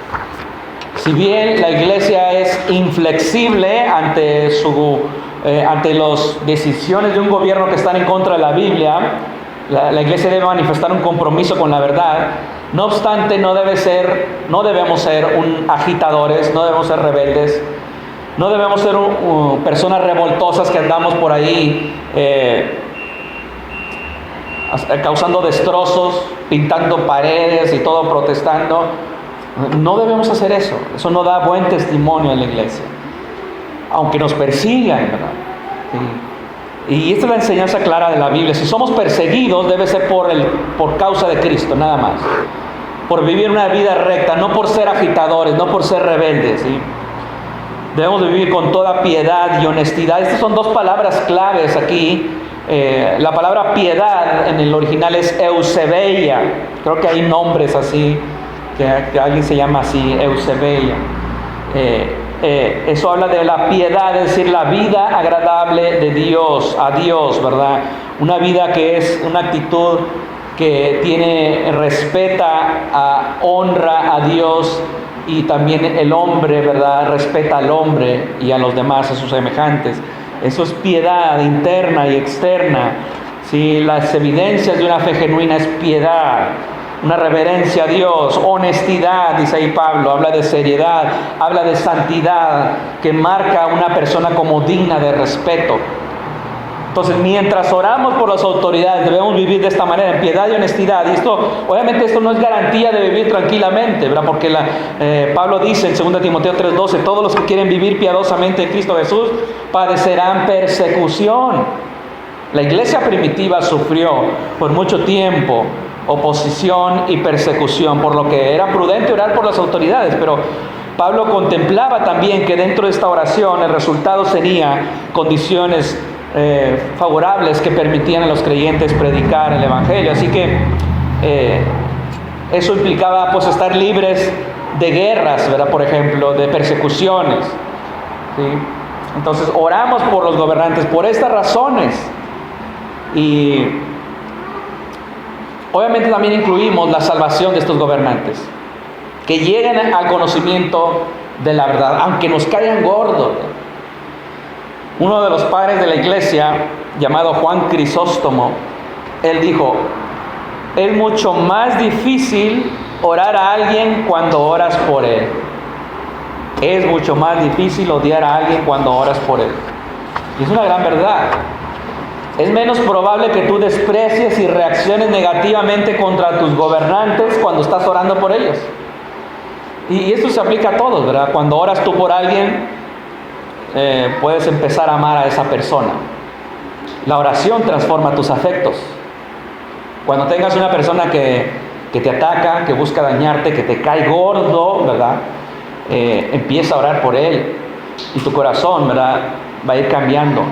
Si bien la iglesia es inflexible ante las decisiones de un gobierno que están en contra de la Biblia, la iglesia debe manifestar un compromiso con la verdad. No obstante, no debemos ser agitadores, no debemos ser rebeldes. No debemos ser personas revoltosas que andamos por ahí causando destrozos, pintando paredes y todo protestando. No debemos hacer eso. Eso no da buen testimonio en la iglesia. aunque nos persigan, ¿verdad? Sí. Y esta es la enseñanza clara de la Biblia. Si somos perseguidos, debe ser por causa de Cristo, nada más. Por vivir una vida recta, no por ser agitadores, no por ser rebeldes, ¿sí? Debemos de vivir con toda piedad y honestidad. Estas son dos palabras claves aquí. La palabra piedad en el original es eusebeia. Creo que hay nombres así, que alguien se llama así, eusebeia. Eso habla de la piedad, es decir, la vida agradable de Dios, a Dios, ¿verdad? Una vida que es una actitud que respeta, honra a Dios, y también el hombre, ¿verdad? Respeta al hombre y a los demás, a sus semejantes. Eso es piedad interna y externa. ¿Sí? Las evidencias de una fe genuina es piedad, una reverencia a Dios, honestidad, dice ahí Pablo, habla de seriedad, habla de santidad, que marca a una persona como digna de respeto. Entonces, mientras oramos por las autoridades, debemos vivir de esta manera, en piedad y honestidad. Y obviamente esto no es garantía de vivir tranquilamente, ¿verdad? Porque Pablo dice en 2 Timoteo 3:12, todos los que quieren vivir piadosamente en Cristo Jesús padecerán persecución. La iglesia primitiva sufrió por mucho tiempo oposición y persecución, por lo que era prudente orar por las autoridades, pero Pablo contemplaba también que dentro de esta oración el resultado sería condiciones favorables que permitían a los creyentes predicar el Evangelio. Así que eso implicaba pues estar libres de guerras, ¿verdad? Por ejemplo, de persecuciones, ¿sí? Entonces oramos por los gobernantes por estas razones, y obviamente también incluimos la salvación de estos gobernantes, que lleguen al conocimiento de la verdad, aunque nos caigan gordos. Uno de los padres de la iglesia, llamado Juan Crisóstomo, él dijo: es mucho más difícil orar a alguien cuando oras por él. Es mucho más difícil odiar a alguien cuando oras por él. Y es una gran verdad. Es menos probable que tú desprecies y reacciones negativamente contra tus gobernantes cuando estás orando por ellos. Y esto se aplica a todos, ¿verdad? Cuando oras tú por alguien, puedes empezar a amar a esa persona. La oración transforma tus afectos. Cuando tengas una persona que te ataca, que busca dañarte, que te cae gordo, ¿verdad? Empieza a orar por él, y tu corazón, ¿verdad?, va a ir cambiando,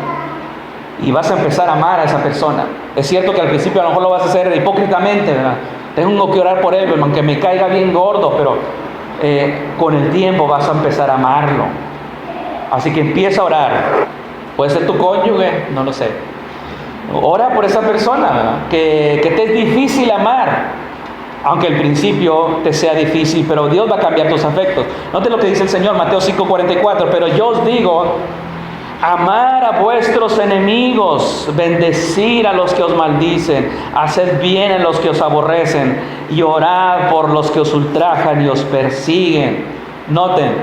y vas a empezar a amar a esa persona. Es cierto que al principio a lo mejor lo vas a hacer hipócritamente, ¿verdad? Tengo que orar por él, aunque me caiga bien gordo, pero con el tiempo vas a empezar a amarlo. Así que empieza a orar. Puede ser tu cónyuge, no lo sé. Ora por esa persona, ¿verdad?, que te es difícil amar, aunque al principio te sea difícil, pero Dios va a cambiar tus afectos. Note lo que dice el Señor, Mateo 5:44, pero yo os digo, amar a vuestros enemigos, bendecir a los que os maldicen, haced bien a los que os aborrecen, y orad por los que os ultrajan y os persiguen. Noten,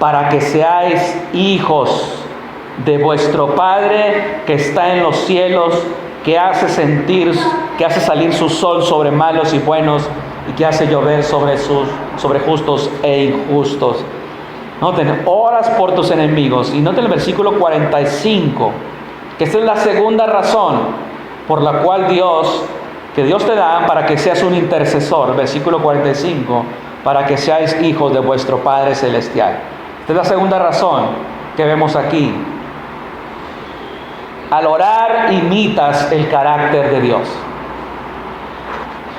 para que seáis hijos de vuestro Padre que está en los cielos, que hace salir su sol sobre malos y buenos, y que hace llover sobre justos e injustos. Noten, oras por tus enemigos. Y noten el versículo 45, que esta es la segunda razón por la cual Dios te da para que seas un intercesor. Versículo 45, para que seáis hijos de vuestro Padre Celestial. Esta es la segunda razón que vemos aquí. Al orar imitas el carácter de Dios.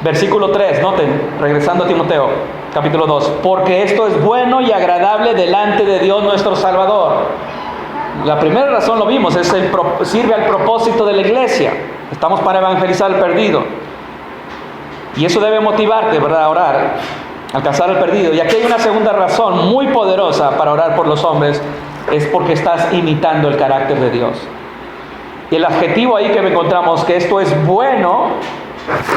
Versículo 3, noten, regresando a Timoteo, capítulo 2. Porque esto es bueno y agradable delante de Dios nuestro Salvador. La primera razón lo vimos, sirve al propósito de la iglesia. Estamos para evangelizar al perdido. Y eso debe motivarte, ¿verdad?, a orar, alcanzar al perdido. Y aquí hay una segunda razón muy poderosa para orar por los hombres, es porque estás imitando el carácter de Dios. Y el adjetivo ahí que encontramos, que esto es bueno,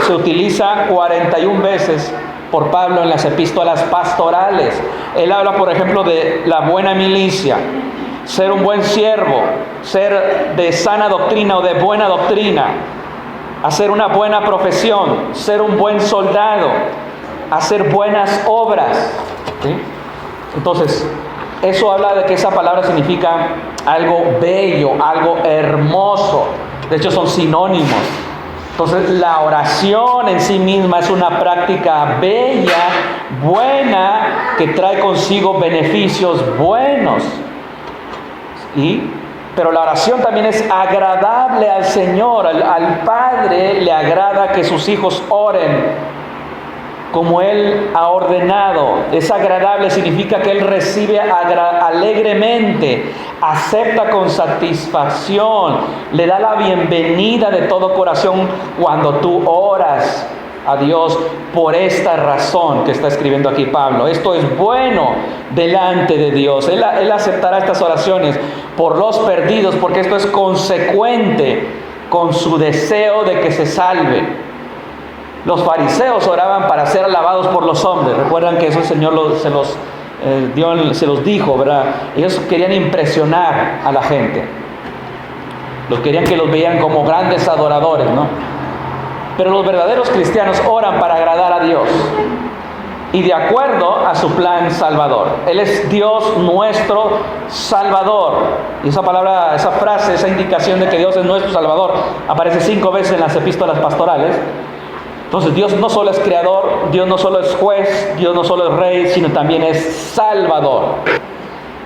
se utiliza 41 veces por Pablo en las epístolas pastorales. Él habla, por ejemplo, de la buena milicia, ser un buen siervo, ser de sana doctrina o de buena doctrina, hacer una buena profesión, ser un buen soldado, hacer buenas obras, ¿sí? Entonces, eso habla de que esa palabra significa algo bello, algo hermoso. De hecho, son sinónimos. Entonces, la oración en sí misma es una práctica bella, buena, que trae consigo beneficios buenos. Pero la oración también es agradable al Señor. Al Padre le agrada que sus hijos oren como Él ha ordenado. Es agradable, significa que Él recibe alegremente, acepta con satisfacción, le da la bienvenida de todo corazón cuando tú oras a Dios por esta razón que está escribiendo aquí Pablo. Esto es bueno delante de Dios. Él aceptará estas oraciones por los perdidos, porque esto es consecuente con su deseo de que se salve. Los fariseos oraban para ser alabados por los hombres. Recuerdan que eso el Señor se los dijo, ¿verdad? Ellos querían impresionar a la gente. Querían que los veían como grandes adoradores, ¿no? Pero los verdaderos cristianos oran para agradar a Dios y de acuerdo a su plan salvador. Él es Dios nuestro Salvador. Y esa palabra, esa frase, esa indicación de que Dios es nuestro Salvador aparece 5 veces en las epístolas pastorales. Entonces Dios no solo es creador, Dios no solo es juez, Dios no solo es rey, sino también es salvador.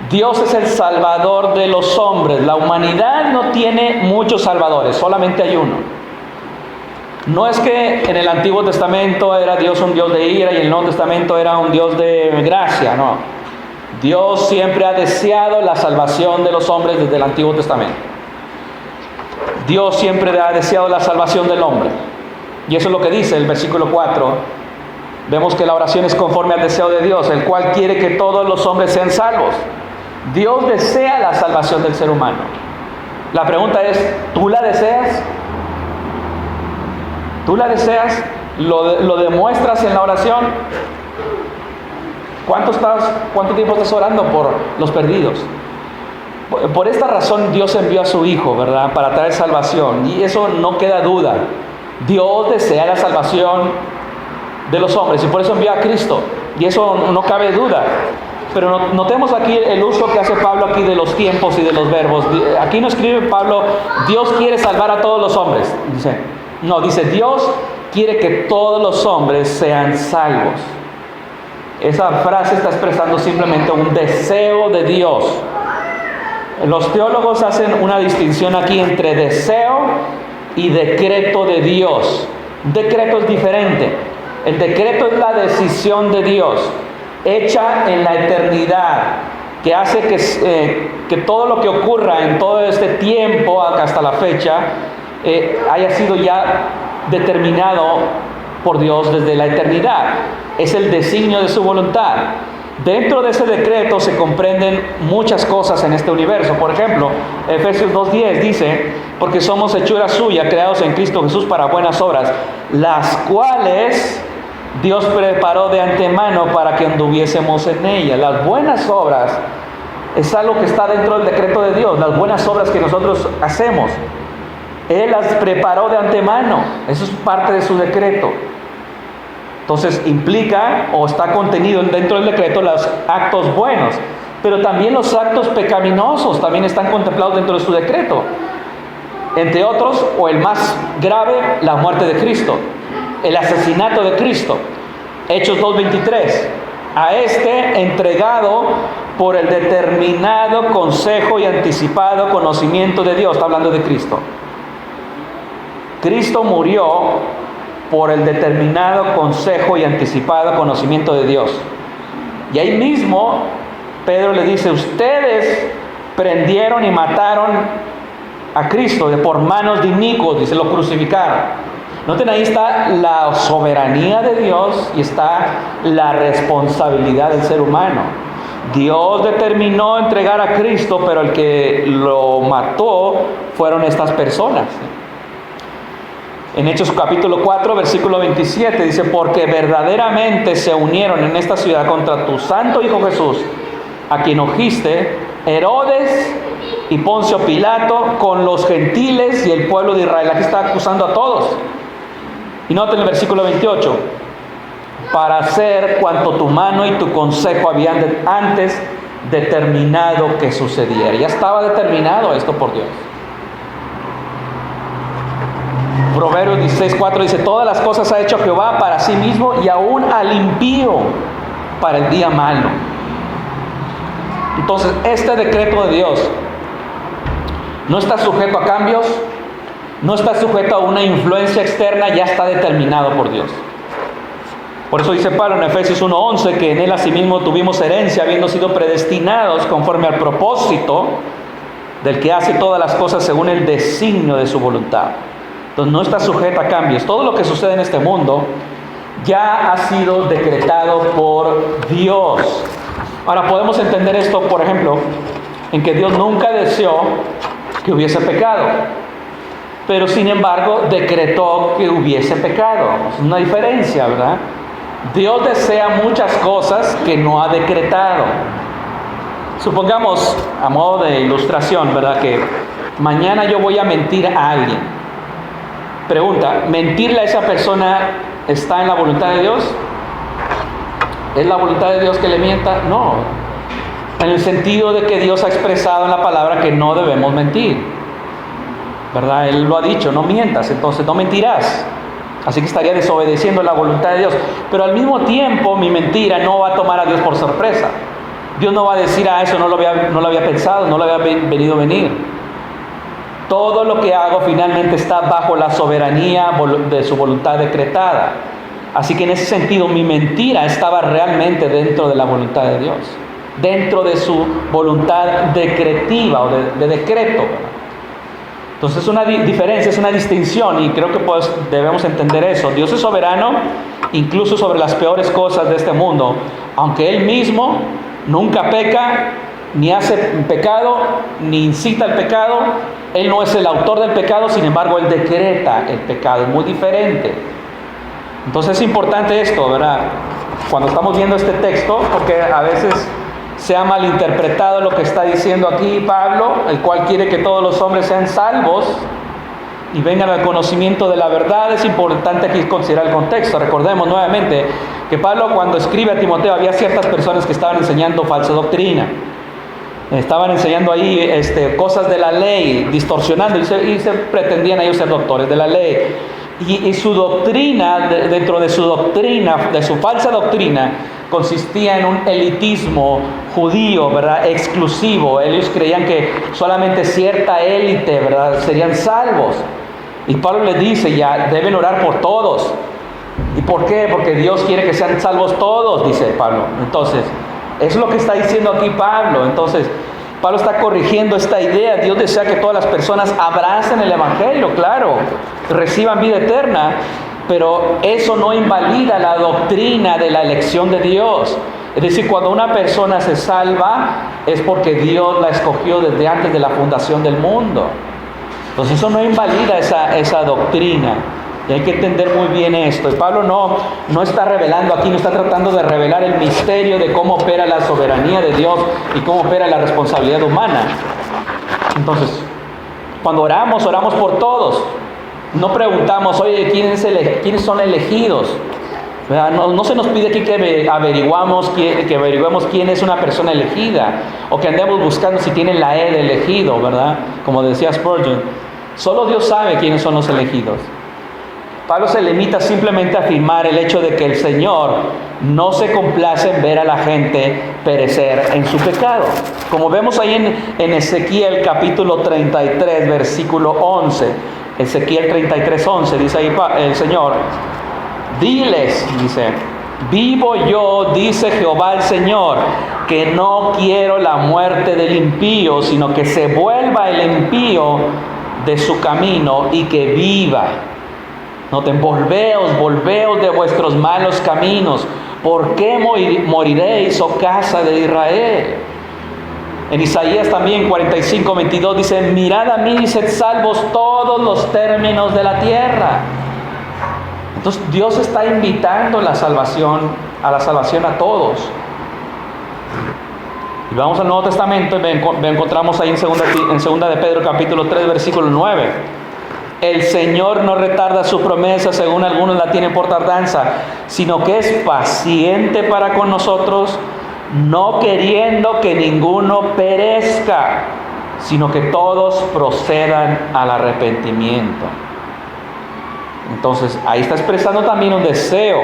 Dios es el salvador de los hombres. La humanidad no tiene muchos salvadores, solamente hay uno. No es que en el Antiguo Testamento era Dios un Dios de ira y en el Nuevo Testamento era un Dios de gracia, no. Dios siempre ha deseado la salvación de los hombres desde el Antiguo Testamento. Dios siempre ha deseado la salvación del hombre. Y eso es lo que dice el versículo 4. Vemos que la oración es conforme al deseo de Dios, el cual quiere que todos los hombres sean salvos. Dios desea la salvación del ser humano. La pregunta es, ¿tú la deseas? ¿Tú la deseas? ¿Lo demuestras en la oración? ¿Cuánto tiempo estás orando por los perdidos? Por esta razón Dios envió a su Hijo, ¿verdad? Para traer salvación. Y eso no queda duda. Dios desea la salvación de los hombres y por eso envió a Cristo. Y eso no cabe duda. Pero notemos aquí el uso que hace Pablo aquí de los tiempos y de los verbos. Aquí no escribe Pablo, Dios quiere salvar a todos los hombres. Dice, Dios quiere que todos los hombres sean salvos. Esa frase está expresando simplemente un deseo de Dios. Los teólogos hacen una distinción aquí entre deseo y decreto de Dios. Un decreto es diferente. El decreto es la decisión de Dios, hecha en la eternidad, que hace que todo lo que ocurra en todo este tiempo, hasta la fecha, haya sido ya determinado por Dios desde la eternidad. Es el designio de su voluntad. Dentro de ese decreto se comprenden muchas cosas en este universo. Por ejemplo, Efesios 2:10 dice, porque somos hechura suya, creados en Cristo Jesús para buenas obras, las cuales Dios preparó de antemano para que anduviésemos en ellas. Las buenas obras es algo que está dentro del decreto de Dios. Las buenas obras que nosotros hacemos, Él las preparó de antemano. Eso es parte de su decreto. Entonces implica o está contenido dentro del decreto los actos buenos, pero también los actos pecaminosos también están contemplados dentro de su decreto. Entre otros, o el más grave, la muerte de Cristo, el asesinato de Cristo. Hechos 2:23. A este entregado por el determinado consejo y anticipado conocimiento de Dios. Está hablando de Cristo. Cristo murió por el determinado consejo y anticipado conocimiento de Dios. Y ahí mismo Pedro le dice, ustedes prendieron y mataron a Cristo por manos de inicuos, dice, lo crucificaron. Noten, ahí está la soberanía de Dios y está la responsabilidad del ser humano. Dios determinó entregar a Cristo, pero el que lo mató fueron estas personas. En Hechos capítulo 4, versículo 27, dice, porque verdaderamente se unieron en esta ciudad contra tu santo Hijo Jesús, a quien ungiste, Herodes y Poncio Pilato, con los gentiles y el pueblo de Israel. Aquí está acusando a todos. Y noten el versículo 28, para hacer cuanto tu mano y tu consejo habían antes determinado que sucediera. Ya estaba determinado esto por Dios. Proverbios 16:4 dice: todas las cosas ha hecho Jehová para sí mismo, y aún al impío para el día malo. Entonces, este decreto de Dios no está sujeto a cambios, no está sujeto a una influencia externa, ya está determinado por Dios. Por eso dice Pablo en Efesios 1:11 que en él asimismo tuvimos herencia, habiendo sido predestinados conforme al propósito del que hace todas las cosas según el designio de su voluntad. Entonces no está sujeto a cambios. Todo lo que sucede en este mundo ya ha sido decretado por Dios. Ahora podemos entender esto, por ejemplo, en que Dios nunca deseó que hubiese pecado, pero sin embargo decretó que hubiese pecado. Es una diferencia, ¿verdad? Dios desea muchas cosas que no ha decretado. Supongamos, a modo de ilustración, ¿verdad?, que mañana yo voy a mentir a alguien. Pregunta: ¿mentirle a esa persona está en la voluntad de Dios? ¿Es la voluntad de Dios que le mienta? No. En el sentido de que Dios ha expresado en la palabra que no debemos mentir, ¿verdad? Él lo ha dicho: no mientas, entonces no mentirás. Así que estaría desobedeciendo la voluntad de Dios. Pero al mismo tiempo, mi mentira no va a tomar a Dios por sorpresa. Dios no va a decir: eso no lo había pensado, no lo había venido venir. Todo lo que hago finalmente está bajo la soberanía de su voluntad decretada. Así que en ese sentido, mi mentira estaba realmente dentro de la voluntad de Dios, dentro de su voluntad decretiva o de decreto. Entonces es una diferencia, es una distinción, y creo que debemos entender eso. Dios es soberano incluso sobre las peores cosas de este mundo, aunque Él mismo nunca peca, ni hace pecado, ni incita al pecado. Él no es el autor del pecado, sin embargo Él decreta el pecado. Es muy diferente. Entonces es importante esto, ¿verdad?, cuando estamos viendo este texto, porque a veces se ha malinterpretado lo que está diciendo aquí Pablo, el cual quiere que todos los hombres sean salvos y vengan al conocimiento de la verdad. Es importante aquí considerar el contexto. Recordemos nuevamente que Pablo, cuando escribe a Timoteo, había ciertas personas que estaban enseñando falsa doctrina. Estaban enseñando ahí cosas de la ley, distorsionando, y se pretendían ellos ser doctores de la ley. Y su doctrina, dentro de su doctrina, de su falsa doctrina, consistía en un elitismo judío, ¿verdad?, exclusivo. Ellos creían que solamente cierta élite, ¿verdad?, serían salvos. Y Pablo les dice: ya deben orar por todos. ¿Y por qué? Porque Dios quiere que sean salvos todos, dice Pablo. Entonces, eso es lo que está diciendo aquí Pablo. Entonces, Pablo está corrigiendo esta idea. Dios desea que todas las personas abracen el Evangelio, claro, reciban vida eterna, pero eso no invalida la doctrina de la elección de Dios. Es decir, cuando una persona se salva, es porque Dios la escogió desde antes de la fundación del mundo. Entonces eso no invalida esa doctrina. Y hay que entender muy bien esto. Y Pablo no está revelando aquí, no está tratando de revelar el misterio de cómo opera la soberanía de Dios y cómo opera la responsabilidad humana. Entonces, cuando oramos por todos. No preguntamos: oye, ¿quiénes son elegidos? No se nos pide aquí que averiguemos quién es una persona elegida, o que andemos buscando si tienen la E de elegido, ¿verdad? Como decía Spurgeon. Solo Dios sabe quiénes son los elegidos. Pablo se limita simplemente a afirmar el hecho de que el Señor no se complace en ver a la gente perecer en su pecado. Como vemos ahí en Ezequiel capítulo 33, versículo 11. Ezequiel 33:11, dice ahí el Señor: diles, dice: vivo yo, dice Jehová el Señor, que no quiero la muerte del impío, sino que se vuelva el impío de su camino y que viva. Noten: volveos de vuestros malos caminos. ¿Por qué moriréis, oh casa de Israel? En Isaías también 45:22 dice: mirad a mí y sed salvos todos los términos de la tierra. Entonces Dios está invitando a la salvación a todos. Y vamos al Nuevo Testamento y encontramos ahí en segunda de Pedro capítulo 3 versículo 9. El Señor no retarda su promesa, según algunos la tienen por tardanza, sino que es paciente para con nosotros, no queriendo que ninguno perezca, sino que todos procedan al arrepentimiento. Entonces, ahí está expresando también un deseo.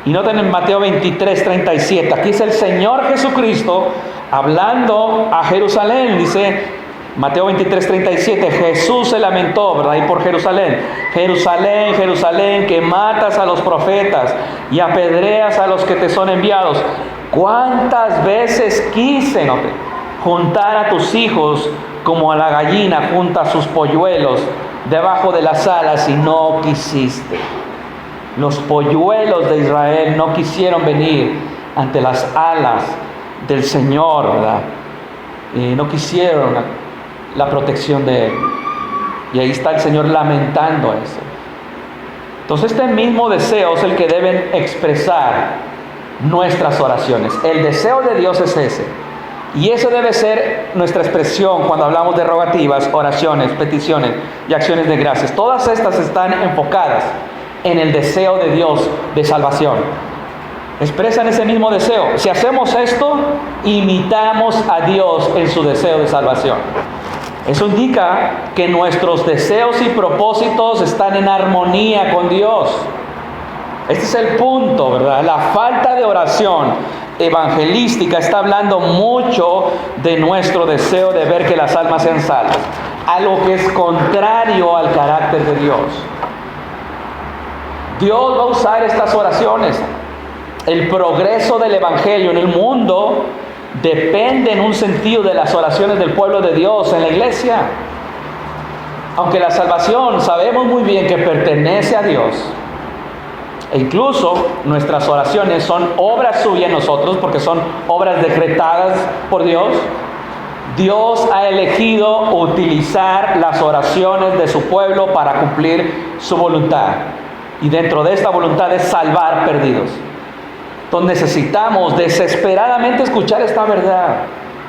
Y noten en Mateo 23, 37, aquí es el Señor Jesucristo hablando a Jerusalén. Dice Mateo 23, 37, Jesús se lamentó, ¿verdad? Y por Jerusalén. Jerusalén, Jerusalén, que matas a los profetas y apedreas a los que te son enviados. ¿Cuántas veces quise, note, juntar a tus hijos como a la gallina junta sus polluelos debajo de las alas y no quisiste? Los polluelos de Israel no quisieron venir ante las alas del Señor, ¿verdad? No quisieron la protección de Él. Y ahí está el Señor lamentando eso. Entonces este mismo deseo es el que deben expresar nuestras oraciones. El deseo de Dios es ese. Y eso debe ser nuestra expresión cuando hablamos de rogativas, oraciones, peticiones y acciones de gracias. Todas estas están enfocadas en el deseo de Dios de salvación. Expresan ese mismo deseo. Si hacemos esto, imitamos a Dios en su deseo de salvación. Eso indica que nuestros deseos y propósitos están en armonía con Dios. Este es el punto, ¿verdad? La falta de oración evangelística está hablando mucho de nuestro deseo de ver que las almas sean salvas, algo que es contrario al carácter de Dios. Dios va a usar estas oraciones. El progreso del Evangelio en el mundo depende en un sentido de las oraciones del pueblo de Dios en la iglesia. Aunque la salvación sabemos muy bien que pertenece a Dios, e incluso nuestras oraciones son obras suyas en nosotros, porque son obras decretadas por Dios. Dios ha elegido utilizar las oraciones de su pueblo para cumplir su voluntad. Y dentro de esta voluntad es salvar perdidos. Entonces necesitamos desesperadamente escuchar esta verdad.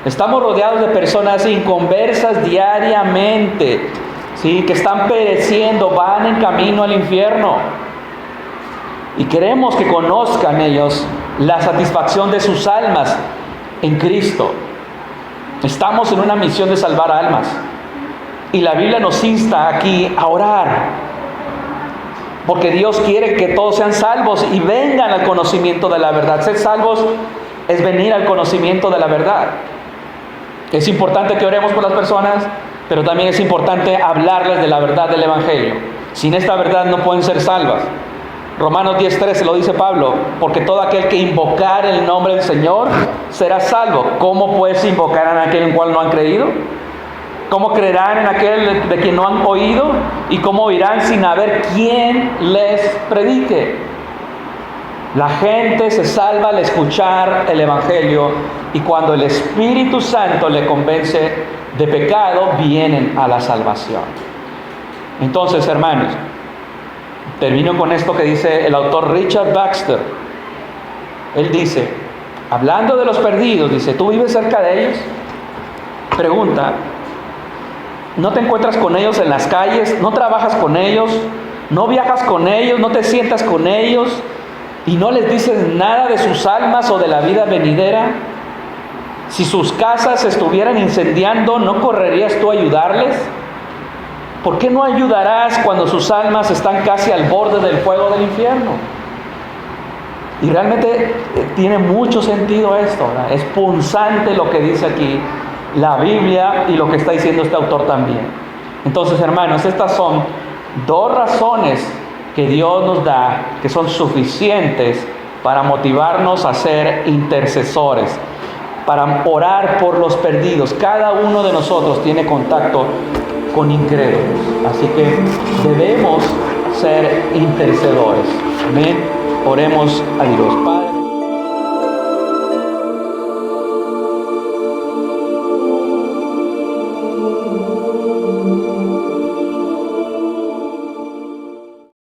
Estamos rodeados de personas inconversas diariamente, ¿sí? Que están pereciendo, van en camino al infierno. Y queremos que conozcan ellos la satisfacción de sus almas en Cristo. Estamos en una misión de salvar almas. Y la Biblia nos insta aquí a orar. Porque Dios quiere que todos sean salvos y vengan al conocimiento de la verdad. Ser salvos es venir al conocimiento de la verdad. Es importante que oremos por las personas, pero también es importante hablarles de la verdad del Evangelio. Sin esta verdad no pueden ser salvas. Romanos 10:13 lo dice Pablo, porque todo aquel que invocar el nombre del Señor será salvo. ¿Cómo pues invocarán a aquel en cual no han creído? ¿Cómo creerán en aquel de quien no han oído? ¿Y cómo oirán sin haber quien les predique? La gente se salva al escuchar el Evangelio, y cuando el Espíritu Santo le convence de pecado, vienen a la salvación. Entonces, hermanos, termino con esto que dice el autor Richard Baxter. Él dice, hablando de los perdidos, dice, ¿tú vives cerca de ellos? Pregunta, ¿no te encuentras con ellos en las calles? ¿No trabajas con ellos? ¿No viajas con ellos? ¿No te sientas con ellos? ¿Y no les dices nada de sus almas o de la vida venidera? Si sus casas se estuvieran incendiando, ¿no correrías tú a ayudarles? ¿Por qué no ayudarás cuando sus almas están casi al borde del fuego del infierno? Y realmente tiene mucho sentido esto, ¿verdad? Es punzante lo que dice aquí la Biblia y lo que está diciendo este autor también. Entonces, hermanos, estas son dos razones que Dios nos da, que son suficientes para motivarnos a ser intercesores, para orar por los perdidos. Cada uno de nosotros tiene contacto con incrédulos, así que debemos ser intercedores. Amén. Oremos a Dios. Padre,